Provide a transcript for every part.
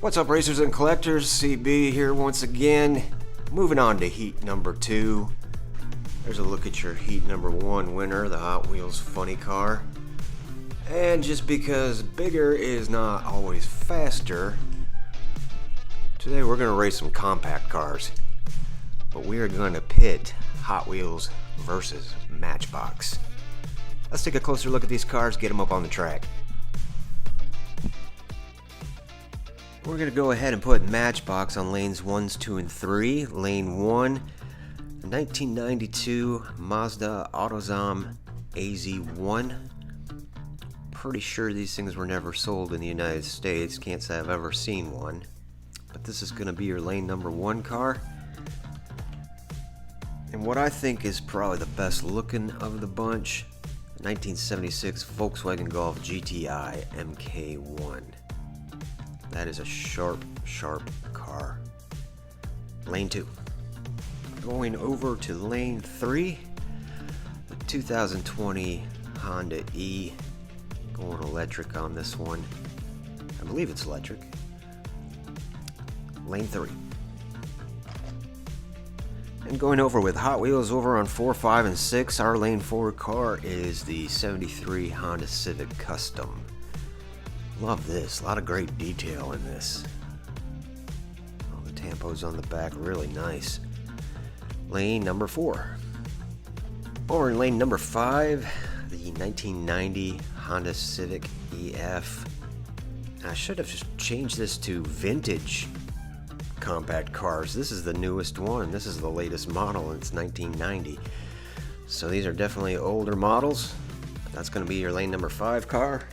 What's up, racers and collectors? CB here once again. Moving on to heat number 2. There's a look at your heat number 1 winner, the Hot Wheels funny car. And just because bigger is not always faster, today we're going to race some compact cars. But we are going to pit Hot Wheels versus Matchbox. Let's take a closer look at these cars, get them up on the track. We're going to go ahead and put Matchbox on lanes 1, 2, and 3. Lane 1, the 1992 Mazda AutoZone AZ1. Pretty sure these things were never sold in the United States. Can't say I've ever seen one. But this is going to be your lane number 1 car. And what I think is probably the best looking of the bunch, 1976 Volkswagen Golf GTI MK1. That is a sharp car. Lane 2. Going over to lane 3, the 2020 Honda E. Going electric on this one. I believe it's electric. Lane 3. And going over with Hot Wheels over on 4, 5, and 6, our lane 4 car is the 73 Honda Civic Custom. Love this. A lot of great detail in this. All the tampos on the back, really nice. Lane number 4. Over in lane number 5, the 1990 Honda Civic EF. I should have just changed this to vintage compact cars. This is the newest one. This is the latest model, and it's 1990. So these are definitely older models. That's going to be your lane number 5 car.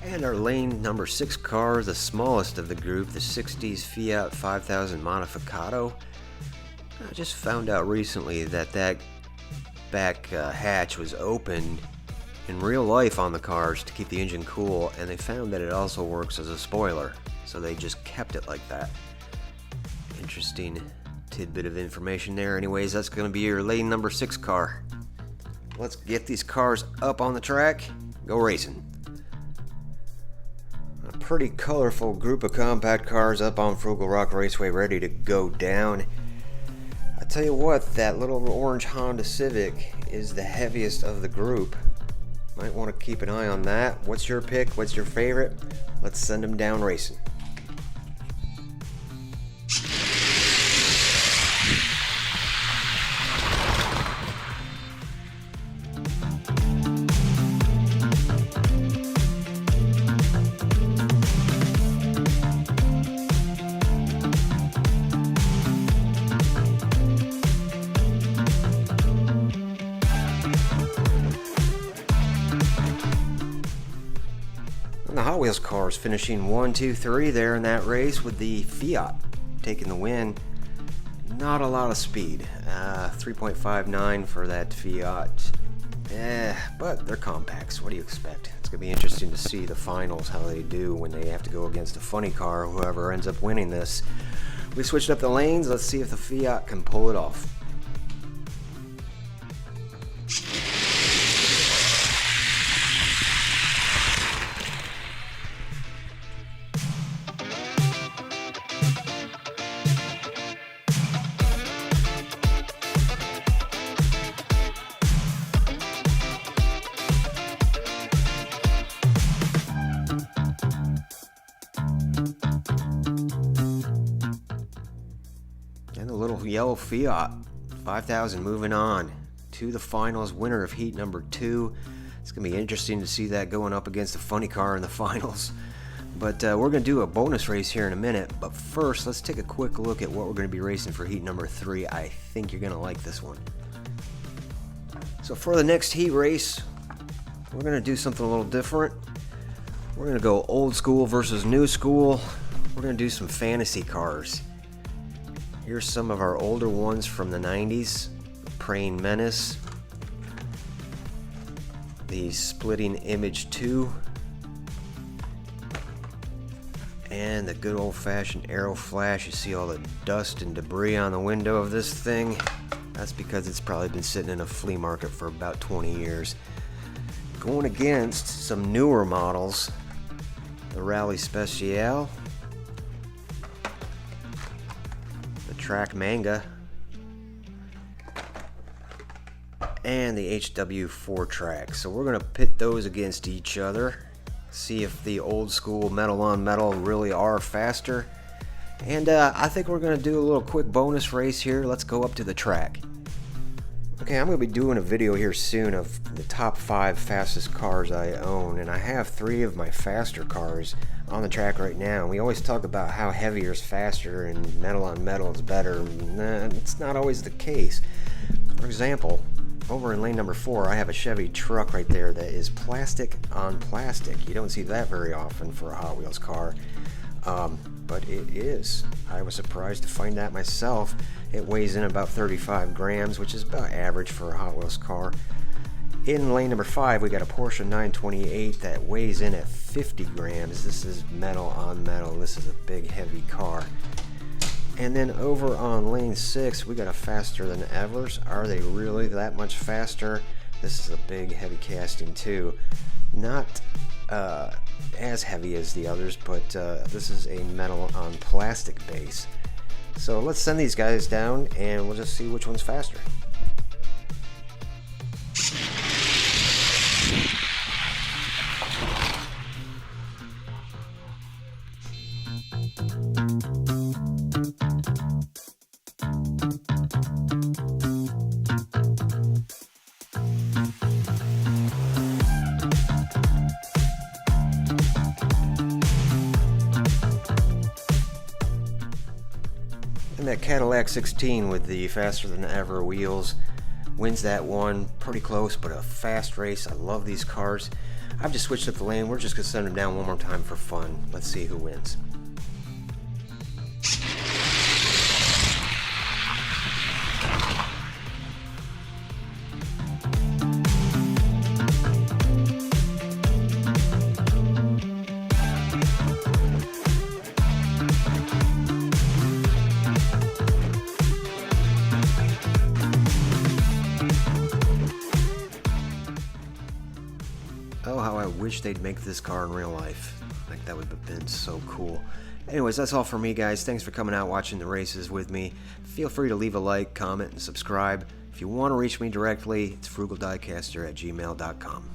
And our lane number 6 car, the smallest of the group, the 60s Fiat 5000 Modificato. I just found out recently that back hatch was open in real life on the cars to keep the engine cool, and they found that it also works as a spoiler, so they just kept it like that. Interesting tidbit of information there. Anyways, that's going to be your lane number 6 car. Let's get these cars up on the track, go racing. A pretty colorful group of compact cars up on Frugal Rock Raceway, ready to go down. I tell you what, that little orange Honda Civic is the heaviest of the group. Might want to keep an eye on that. What's your pick? What's your favorite? Let's send them down racing. The Hot Wheels cars finishing 1, 2, 3 there in that race, with the Fiat taking the win. Not a lot of speed, 3.59 for that Fiat. But they're compacts. What do you expect? It's gonna be interesting to see the finals, how they do when they have to go against a funny car. Whoever ends up winning this. We switched up the lanes. Let's see if the Fiat can pull it off. And the little yellow Fiat 5000 moving on to the finals, winner of heat number 2. It's going to be interesting to see that going up against a funny car in the finals. But we're going to do a bonus race here in a minute. But first, let's take a quick look at what we're going to be racing for heat number 3. I think you're going to like this one. So for the next heat race, we're going to do something a little different. We're going to go old school versus new school. We're going to do some fantasy cars. Here's some of our older ones from the 90s. The Praying Menace. The Splitting Image 2. And the good old-fashioned Aero Flash. You see all the dust and debris on the window of this thing. That's because it's probably been sitting in a flea market for about 20 years. Going against some newer models. the Rally Speciale, the Track Manga, and the HW4 Track. So we're going to pit those against each other, see if the old school metal on metal really are faster. And I think we're going to do a little quick bonus race here. Let's go up to the track. Okay, I'm going to be doing a video here soon of the top 5 fastest cars I own, and I have 3 of my faster cars on the track right now. We always talk about how heavier is faster and metal on metal is better. Nah, it's not always the case. For example, over in lane number 4, I have a Chevy truck right there that is plastic on plastic. You don't see that very often for a Hot Wheels car, but it is. I was surprised to find that myself. It weighs in about 35 grams, which is about average for a Hot Wheels car. In lane number 5, we got a Porsche 928 that weighs in at 50 grams. This is metal on metal. This is a big, heavy car. And then over on lane 6, we got a Faster Than Evers. Are they really that much faster? This is a big, heavy casting too. Not as heavy as the others, but this is a metal on plastic base. So let's send these guys down and we'll just see which one's faster. And that Cadillac 16 with the Faster Than Ever wheels wins that one. Pretty close, but a fast race. I love these cars. I've just switched up the lane. We're just going to send them down one more time for fun. Let's see who wins. Oh, how I wish they'd make this car in real life. Like, that would have been so cool. Anyways, that's all for me, guys. Thanks for coming out watching the races with me. Feel free to leave a like, comment, and subscribe. If you want to reach me directly, it's frugalDiecaster@gmail.com.